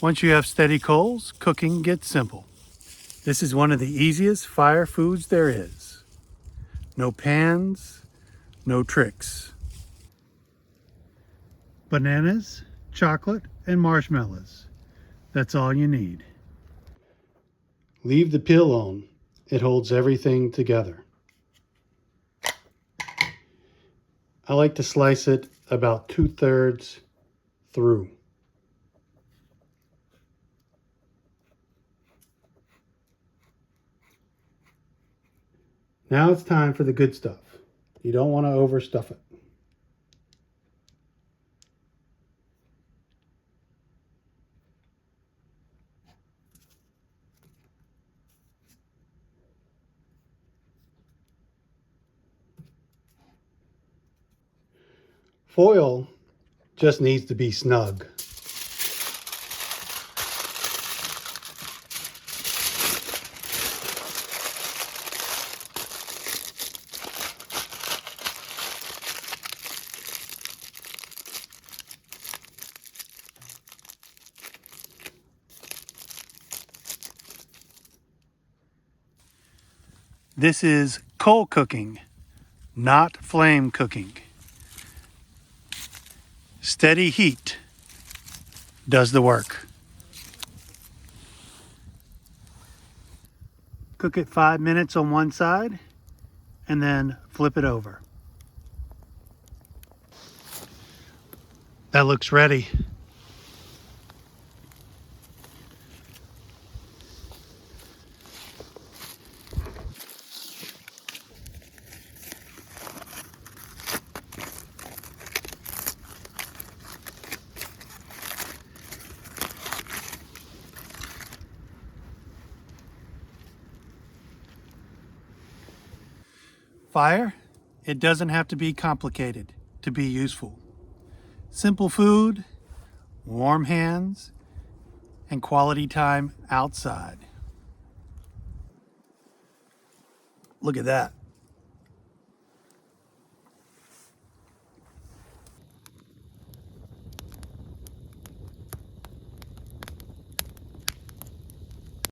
Once you have steady coals, cooking gets simple. This is one of the easiest fire foods there is. No pans, no tricks. Bananas, chocolate, and marshmallows. That's all you need. Leave the peel on. It holds everything together. I like to slice it about 2/3 through. Now it's time for the good stuff. You don't want to overstuff it. Foil just needs to be snug. This is coal cooking, not flame cooking. Steady heat does the work. Cook it 5 minutes on one side and then flip it over. That looks ready. Fire, it doesn't have to be complicated to be useful. Simple food, warm hands, and quality time outside. Look at that.